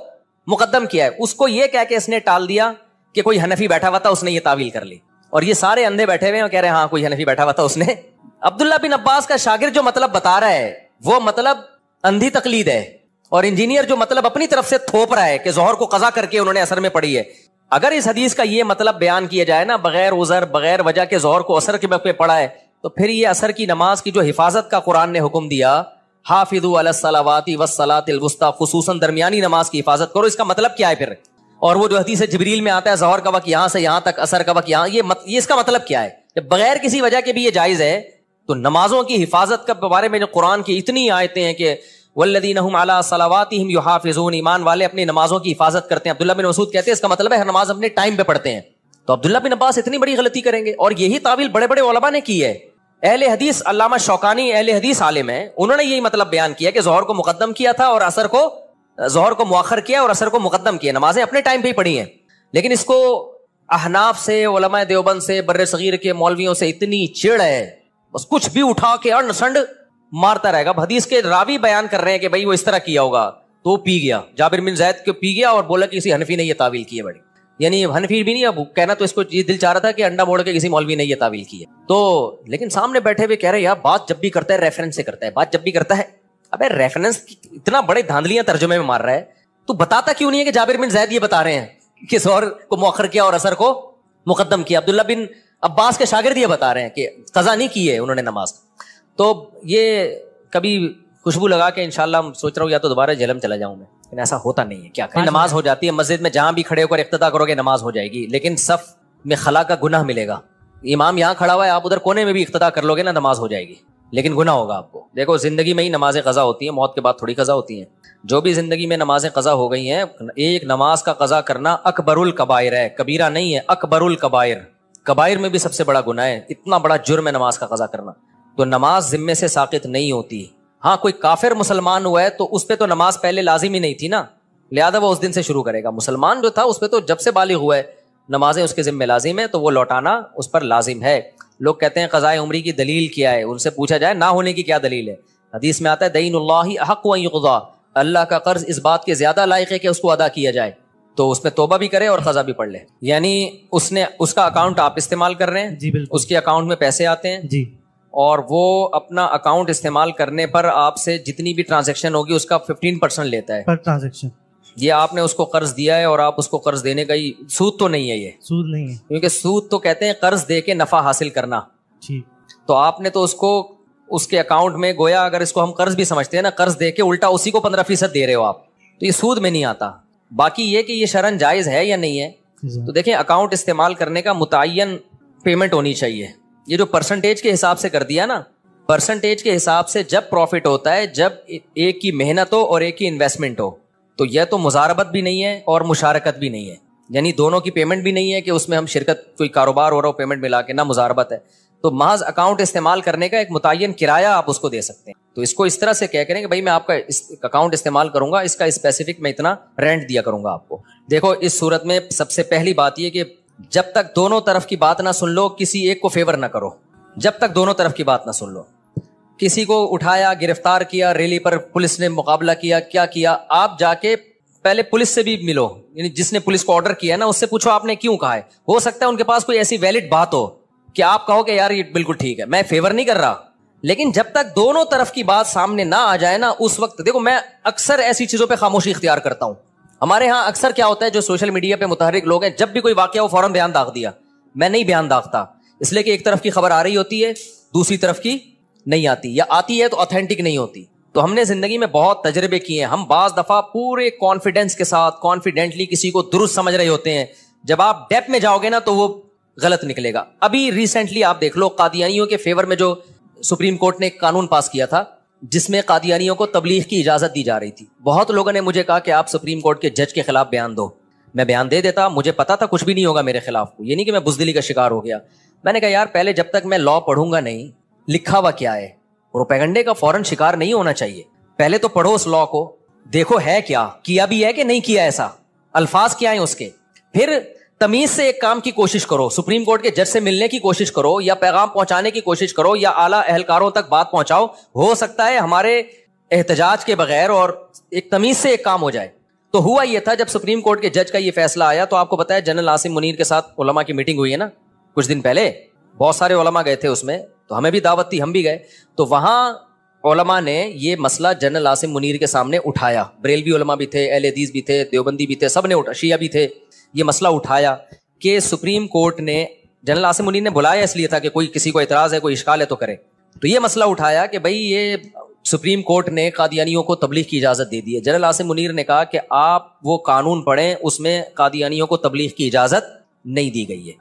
مقدم کیا ہے. اس کو یہ کہہ کے اس نے ٹال دیا کہ کوئی حنفی بیٹھا ہوا تھا, اس نے یہ تعویل کر لی, اور یہ سارے اندھے بیٹھے ہوئے ہیں اور کہہ رہے ہیں ہاں کوئی حنفی بیٹھا ہوا تھا اس نے. عبداللہ بن عباس کا شاگرد جو مطلب بتا رہا ہے وہ مطلب اندھی تقلید ہے, اور انجینئر جو مطلب اپنی طرف سے تھوپ رہا ہے کہ ظہر کو قضا کر کے انہوں نے عصر میں پڑھی ہے. اگر اس حدیث کا یہ مطلب بیان کیا جائے نا, بغیر عذر بغیر وجہ کے ظہر کو عصر کے وقت پہ پڑھا ہے, تو پھر یہ عصر کی نماز کی جو حفاظت کا قرآن نے حکم دیا, حافظوا علی الصلوات والصلاۃ الوسطی, خصوصاً درمیانی نماز کی حفاظت کرو, اس کا مطلب کیا ہے پھر؟ اور وہ جو حدیث جبریل میں آتا ہے ظہر کا وقت یہاں سے یہاں تک, عصر کا وقت یہاں, یہ اس کا مطلب کیا ہے؟ کہ بغیر کسی وجہ کے بھی یہ جائز ہے. تو نمازوں کی حفاظت کے بارے میں جو قرآن کی اتنی آیتیں ہیں کہ والذین هم علی صلواتہم یحافظون, ایمان والے اپنی نمازوں کی حفاظت کرتے ہیں. عبداللہ بن مسعود کہتے ہیں اس کا مطلب ہے ہر نماز اپنے ٹائم پہ پڑھتے ہیں. تو عبداللہ بن عباس اتنی بڑی غلطی کریں گے؟ اور یہی تعویل بڑے بڑے علماء نے کی ہے. اہل حدیث علامہ شوکانی اہل حدیث عالم ہیں, انہوں نے یہی مطلب بیان کیا کہ ظہر کو مقدم کیا تھا اور عصر کو, ظہر کو مؤخر کیا اور عصر کو مقدم کیا, نمازیں اپنے ٹائم پہ ہی پڑھی ہیں. لیکن اس کو احناف سے, علماء دیوبند سے, بر صغیر کے مولویوں سے اتنی چڑ ہے, بس کچھ بھی اٹھا کے انڈ سنڈ مارتا رہے گا. حدیث کے راوی بیان کر رہے ہیں کہ بھائی وہ اس طرح کیا ہوگا, تو پی گیا, جابر بن زید کو پی گیا اور بولا کہ کسی حنفی نے یہ تعویل کی ہے. بڑی یعنی حنفی بھی نہیں, اب کہنا تو اس کو یہ دل چاہ رہا تھا کہ انڈا موڑ کے کسی مولوی نے یہ تعویل کی ہے. تو لیکن سامنے بیٹھے ہوئے کہہ رہے یار بات جب بھی کرتا ہے ریفرنس سے کرتا ہے, بات جب بھی کرتا ہے. ابے ریفرنس اتنا بڑے دھاندلیاں ترجمے میں مار رہا ہے, تو بتاتا کیوں نہیں ہے کہ جابر بن زید یہ بتا رہے ہیں کہ ظہر کو مؤخر کیا اور عصر کو مقدم کیا. عبداللہ بن عباس کے شاگرد یہ بتا رہے ہیں کہ قضا نہیں کی ہے انہوں نے نماز. تو یہ کبھی خوشبو لگا کے انشاءاللہ سوچ رہا ہوں یا تو دوبارہ جہلم چلا جاؤں میں, لیکن ایسا ہوتا نہیں ہے. کیا کریں, نماز ہو جاتی ہے مسجد میں, جہاں بھی کھڑے ہو کر اقتدا کرو گے نماز ہو جائے گی, لیکن صف میں خلا کا گناہ ملے گا. امام یہاں کھڑا ہوا ہے, آپ ادھر کونے میں بھی اقتدا کر لو گے نا, نماز ہو جائے گی, لیکن گناہ ہوگا آپ کو. دیکھو زندگی میں ہی نمازیں قضا ہوتی ہیں, موت کے بعد تھوڑی قضا ہوتی ہیں. جو بھی زندگی میں نمازیں قضا ہو گئی ہیں, ایک نماز کا قضا کرنا اکبر الکبائر ہے, کبیرہ نہیں ہے, اکبر الکبائر. کبائر میں بھی سب سے بڑا گناہ ہے, اتنا بڑا جرم ہے نماز کا قضا کرنا. تو نماز ذمے سے ساقط نہیں ہوتی. ہاں کوئی کافر مسلمان ہوا ہے تو اس پہ تو نماز پہلے لازم ہی نہیں تھی نا, لہذا وہ اس دن سے شروع کرے گا. مسلمان جو تھا اس پہ تو جب سے بالغ ہوا ہے نمازیں اس کے ذمہ لازم ہے, تو وہ لوٹانا اس پر لازم ہے. لوگ کہتے ہیں قضاء عمری کی دلیل کیا ہے, ان سے پوچھا جائے نہ ہونے کی کیا دلیل ہے. حدیث میں آتا ہے دین اللہ احق ان یقضی, اللہ کا قرض اس بات کے زیادہ لائق ہے کہ اس کو ادا کیا جائے, تو اس میں توبہ بھی کرے اور قضا بھی پڑھ لے. یعنی اس کا اکاؤنٹ آپ استعمال کر رہے ہیں جی, بالکل اس کے اکاؤنٹ میں پیسے آتے ہیں جی, اور وہ اپنا اکاؤنٹ استعمال کرنے پر آپ سے جتنی بھی ٹرانزیکشن ہوگی اس کا 15% لیتا ہے پر ٹرانزیکشن. یہ آپ نے اس کو قرض دیا ہے اور آپ اس کو قرض دینے کا ہی, سود تو نہیں ہے, یہ سود نہیں ہے, کیونکہ سود تو کہتے ہیں قرض دے کے نفع حاصل کرنا. تو آپ نے تو اس کو اس کے اکاؤنٹ میں گویا اگر اس کو ہم قرض بھی سمجھتے ہیں نا, قرض دے کے الٹا اسی کو 15% دے رہے ہو آپ, تو یہ سود میں نہیں آتا. باقی یہ کہ یہ شرعن جائز ہے یا نہیں ہے, تو دیکھیں اکاؤنٹ استعمال کرنے کا متعین پیمنٹ ہونی چاہیے. یہ جو پرسنٹیج کے حساب سے کر دیا نا, پرسنٹیج کے حساب سے جب پروفٹ ہوتا ہے جب ایک کی محنت ہو اور ایک کی انویسٹمنٹ ہو, تو یہ تو مزاربت بھی نہیں ہے اور مشارکت بھی نہیں ہے, یعنی دونوں کی پیمنٹ بھی نہیں ہے کہ اس میں ہم شرکت کوئی کاروبار ہو رہا ہو پیمنٹ ملا کے, نہ مزاربت ہے. تو محض اکاؤنٹ استعمال کرنے کا ایک متعین کرایہ آپ اس کو دے سکتے ہیں. تو اس کو اس طرح سے کیا کریں کہ بھائی میں آپ کا اکاؤنٹ استعمال کروں گا, اس کا اسپیسیفک میں اتنا رینٹ دیا کروں گا آپ کو. دیکھو اس صورت میں سب سے پہلی بات یہ کہ جب تک دونوں طرف کی بات نہ سن لو کسی ایک کو فیور نہ کرو, جب تک دونوں طرف کی بات نہ سن لو. کسی کو اٹھایا, گرفتار کیا, ریلی پر پولیس نے مقابلہ کیا, کیا کیا, آپ جا کے پہلے پولیس سے بھی ملو, یعنی جس نے پولیس کو آرڈر کیا ہے نا اس سے پوچھو آپ نے کیوں کہا ہے. ہو سکتا ہے ان کے پاس کوئی ایسی ویلڈ بات ہو کہ آپ کہو کہ یار یہ بالکل ٹھیک ہے, میں فیور نہیں کر رہا. لیکن جب تک دونوں طرف کی بات سامنے نہ آ جائے نا, اس وقت دیکھو میں اکثر ایسی چیزوں پہ خاموشی اختیار کرتا ہوں. ہمارے ہاں اکثر کیا ہوتا ہے, جو سوشل میڈیا پہ متحرک لوگ ہیں, جب بھی کوئی واقعہ ہو فوراً بیان داغ دیا. میں نہیں بیان داغتا, اس لیے کہ ایک طرف کی خبر آ رہی ہوتی ہے, دوسری طرف کی نہیں آتی, یا آتی ہے تو آتھینٹک نہیں ہوتی. تو ہم نے زندگی میں بہت تجربے کیے ہیں, ہم بعض دفعہ پورے کانفیڈینس کے ساتھ کانفیڈنٹلی کسی کو درست سمجھ رہے ہوتے ہیں, جب آپ ڈیپ میں جاؤ گے نا تو وہ غلط نکلے گا. ابھی ریسنٹلی آپ دیکھ لو قادیانیوں کے فیور میں جو سپریم کورٹ نے ایک قانون پاس کیا تھا جس میں قادیانیوں کو تبلیغ کی اجازت دی جا رہی تھی. بہت لوگوں نے مجھے کہا کہ آپ سپریم کورٹ کے جج کے خلاف بیان دو. میں بیان دے دیتا, مجھے پتا تھا کچھ بھی نہیں ہوگا میرے خلاف. یہ نہیں کہ میں بزدلی کا شکار ہو گیا. میں نے کہا یار پہلے جب تک میں لا پڑھوں گا نہیں, لکھا ہوا کیا ہے, پروپیگنڈے کا فوراً شکار نہیں ہونا چاہیے. پہلے تو پڑھو اس لا کو, دیکھو ہے کیا بھی ہے کہ نہیں کیا, ایسا الفاظ کیا ہیں اس کے, پھر تمیز سے ایک کام کی کوشش کرو. سپریم کورٹ کے جج سے ملنے کی کوشش کرو, یا پیغام پہنچانے کی کوشش کرو, یا اعلیٰ اہلکاروں تک بات پہنچاؤ. ہو سکتا ہے ہمارے احتجاج کے بغیر اور ایک تمیز سے ایک کام ہو جائے. تو ہوا یہ تھا, جب سپریم کورٹ کے جج کا یہ فیصلہ آیا تو آپ کو پتا ہے جنرل عاصم منیر کے ساتھ علماء کی میٹنگ ہوئی ہے نا کچھ دن پہلے, بہت سارے علماء گئے تھے اس میں, تو ہمیں بھی دعوت تھی, ہم بھی گئے. تو وہاں علماء نے یہ مسئلہ جنرل عاصم منیر کے سامنے اٹھایا. بریلوی علماء بھی تھے, اہل حدیث بھی تھے, دیوبندی بھی تھے, سب نے شیعہ بھی تھے. یہ مسئلہ اٹھایا کہ سپریم کورٹ نے, جنرل عاصم منیر نے بلایا اس لیے تھا کہ کوئی کسی کو اعتراض ہے, کوئی اشکال ہے تو کرے. تو یہ مسئلہ اٹھایا کہ بھائی یہ سپریم کورٹ نے قادیانیوں کو تبلیغ کی اجازت دے دی ہے. جنرل عاصم منیر نے کہا کہ آپ وہ قانون پڑھیں, اس میں قادیانیوں کو تبلیغ کی اجازت نہیں دی گئی ہے.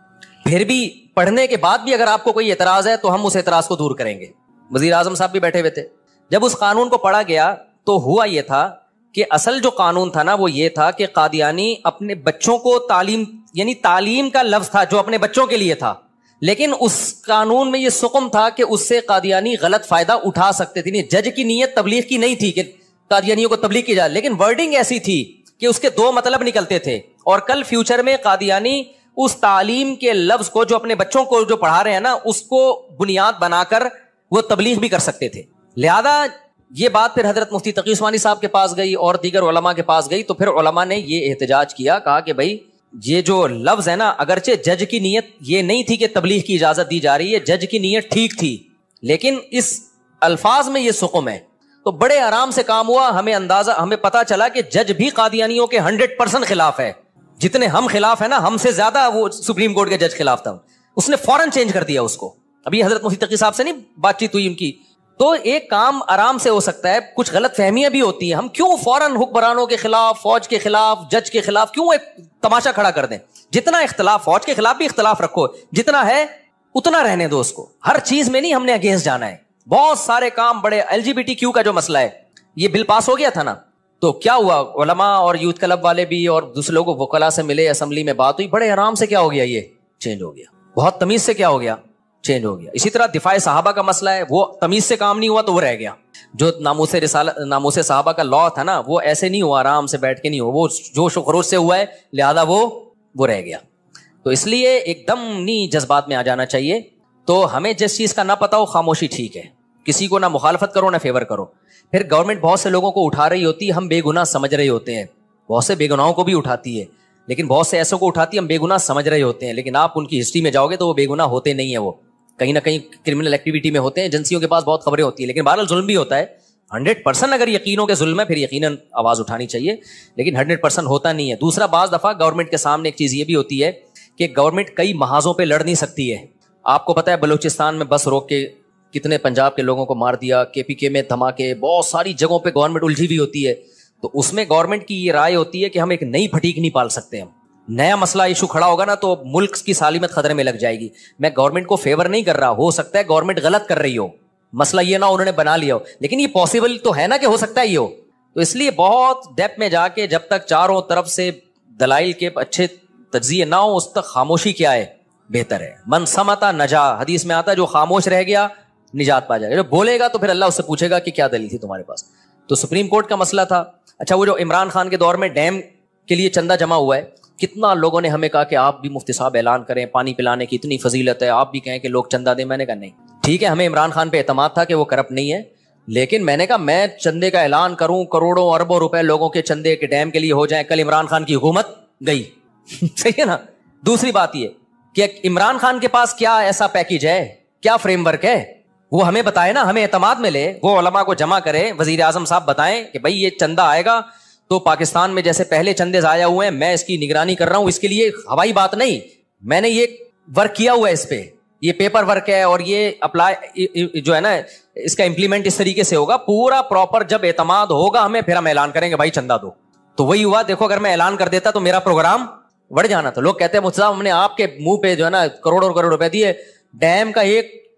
پھر بھی پڑھنے کے بعد بھی اگر آپ کو کوئی اعتراض ہے تو ہم اس اعتراض کو دور کریں گے. وزیر اعظم صاحب بھی بیٹھے ہوئے تھے. جب اس قانون کو پڑھا گیا تو ہوا یہ تھا کہ اصل جو قانون تھا نا وہ یہ تھا کہ قادیانی اپنے بچوں کو تعلیم, یعنی تعلیم کا لفظ تھا جو اپنے بچوں کے لیے تھا, لیکن اس قانون میں یہ سقم تھا کہ اس سے قادیانی غلط فائدہ اٹھا سکتے تھے. جج کی نیت تبلیغ کی نہیں تھی کہ قادیانیوں کو تبلیغ کی جائے, لیکن ورڈنگ ایسی تھی کہ اس کے دو مطلب نکلتے تھے, اور کل فیوچر میں قادیانی اس تعلیم کے لفظ کو جو اپنے بچوں کو جو پڑھا رہے ہیں نا اس کو بنیاد بنا کر وہ تبلیغ بھی کر سکتے تھے. لہذا یہ بات پھر حضرت مفتی تقی عثمانی صاحب کے پاس گئی اور دیگر علماء کے پاس گئی. تو پھر علماء نے یہ احتجاج کیا, کہا کہ بھائی یہ جو لفظ ہے نا, اگرچہ جج کی نیت یہ نہیں تھی کہ تبلیغ کی اجازت دی جا رہی ہے, جج کی نیت ٹھیک تھی, لیکن اس الفاظ میں یہ سقم ہے. تو بڑے آرام سے کام ہوا. ہمیں پتا چلا کہ جج بھی قادیانیوں کے 100% خلاف ہے. جتنے ہم خلاف ہیں نا, ہم سے زیادہ وہ سپریم کورٹ کے جج خلاف تھا. اس نے فوراً چینج کر دیا اس کو. ابھی حضرت مفتی تقی صاحب سے نہیں بات چیت ہوئی ان کی, تو ایک کام آرام سے ہو سکتا ہے. کچھ غلط فہمیاں بھی ہوتی ہیں, ہم کیوں فوراً حکمرانوں کے خلاف, فوج کے خلاف, جج کے خلاف کیوں ایک تماشا کھڑا کر دیں. جتنا اختلاف, فوج کے خلاف بھی اختلاف رکھو, جتنا ہے اتنا رہنے دو اس کو. ہر چیز میں نہیں ہم نے اگینسٹ جانا ہے. بہت سارے کام بڑے, LGBTQ کا جو مسئلہ ہے یہ بل پاس ہو گیا تھا نا, تو کیا ہوا, علماء اور یوتھ کلب والے بھی اور دوسرے لوگوں وکلاء سے ملے, اسمبلی میں بات ہوئی, بڑے آرام سے کیا ہو گیا, یہ چینج ہو گیا. بہت تمیز سے کیا ہو گیا, چینج ہو گیا. اسی طرح دفاع صحابہ کا مسئلہ ہے, وہ تمیز سے کام نہیں ہوا تو وہ رہ گیا. جو ناموس صحابہ کا لا تھا نا وہ ایسے نہیں ہوا, آرام سے بیٹھ کے نہیں ہوا, وہ جوش و خروش سے ہوا ہے, لہذا وہ رہ گیا. تو اس لیے ایک دم نہیں جذبات میں آ جانا چاہیے. تو ہمیں جس چیز کا نہ پتا ہو خاموشی ٹھیک ہے, کسی کو نہ مخالفت کرو نہ فیور کرو. پھر گورنمنٹ بہت سے لوگوں کو اٹھا رہی ہوتی ہے, ہم بے گناہ سمجھ رہے ہوتے ہیں. بہت سے بے گناہوں کو بھی اٹھاتی ہے, لیکن بہت سے ایسوں کو اٹھاتی ہے ہم بے گناہ سمجھ رہے ہوتے ہیں, لیکن آپ ان کی ہسٹری میں جاؤ گے تو وہ بے گناہ ہوتے نہیں ہیں. وہ کہیں نہ کہیں کرمنل ایکٹیویٹی میں ہوتے ہیں, ایجنسیوں کے پاس بہت خبریں ہوتی ہیں, لیکن بہرحال ظلم بھی ہوتا ہے. 100% اگر یقینوں کے ظلم ہے پھر یقیناً آواز اٹھانی چاہیے, لیکن 100% ہوتا نہیں ہے. دوسرا, بعض دفعہ گورنمنٹ کے سامنے ایک چیز یہ بھی ہوتی ہے کہ گورنمنٹ کئی محاذوں پہ لڑ نہیں سکتی ہے. آپ کو پتا ہے بلوچستان میں بس روک کے کتنے پنجاب کے لوگوں کو مار دیا, KPK میں دھماکے, بہت ساری جگہوں پہ گورنمنٹ الجھی ہوئی ہوتی ہے. تو اس میں گورنمنٹ کی یہ رائے ہوتی ہے کہ ہم ایک نئی پھٹیک نہیں پال سکتے. ہم نیا مسئلہ ایشو کھڑا ہوگا نا تو ملک کی سالمیت خطرے میں لگ جائے گی. میں گورنمنٹ کو فیور نہیں کر رہا, ہو سکتا ہے گورنمنٹ غلط کر رہی ہو, مسئلہ یہ نہ انہوں نے بنا لیا ہو, لیکن یہ پاسبل تو ہے نا کہ ہو سکتا ہے یہ ہو. تو اس لیے بہت ڈیپتھ میں جا کے جب تک چاروں طرف سے دلائل کے اچھے تجزیے نہ ہو اس تک خاموشی کیا ہے, بہتر ہے. من سمتا نجا, حدیث میں آتا ہے جو خاموش رہ گیا نجات پا جائے گا. جو بولے گا تو پھر اللہ اس سے پوچھے گا کہ کیا دلیل تھی تمہارے پاس. تو سپریم کورٹ کا مسئلہ تھا. اچھا, وہ جو عمران خان کے دور میں ڈیم کے لیے چندہ جمع ہوا ہے, کتنا لوگوں نے ہمیں کہا کہ آپ بھی مفتی صاحب اعلان کریں, پانی پلانے کی اتنی فضیلت ہے, آپ بھی کہیں کہ لوگ چندہ دیں. میں نے کہا نہیں, ٹھیک ہے, ہمیں عمران خان پہ اعتماد تھا کہ وہ کرپٹ نہیں ہے, لیکن میں نے کہا میں چندے کا اعلان کروں, کروڑوں اربوں روپے لوگوں کے چندے کے ڈیم کے لیے ہو جائیں, کل عمران خان کی حکومت گئی. صحیح ہے نا. دوسری بات یہ کہ عمران خان کے پاس کیا ایسا پیکیج ہے, کیا فریم ورک ہے, وہ ہمیں بتائے نا, ہمیں اعتماد میں لے, وہ علماء کو جمع کرے, وزیر اعظم صاحب بتائیں کہ بھائی یہ چندہ آئے گا تو پاکستان میں جیسے پہلے چندے ضائع ہوئے ہیں, میں اس کی نگرانی کر رہا ہوں. اس کے لیے ہوائی بات نہیں, میں نے یہ ورک کیا ہوا ہے, اس پہ یہ پیپر ورک ہے, اور یہ اپلائی جو ہے نا اس کا امپلیمنٹ اس طریقے سے ہوگا پورا پراپر. جب اعتماد ہوگا ہمیں پھر ہم اعلان کریں گے بھائی چندہ دو. تو وہی ہوا. دیکھو اگر میں اعلان کر دیتا تو میرا پروگرام بڑھ جانا تھا. لوگ کہتے ہیں مفتی صاحب ہم نے آپ کے منہ پہ جو ہے نا کروڑوں کروڑ روپے دیے, ڈیم کا ایک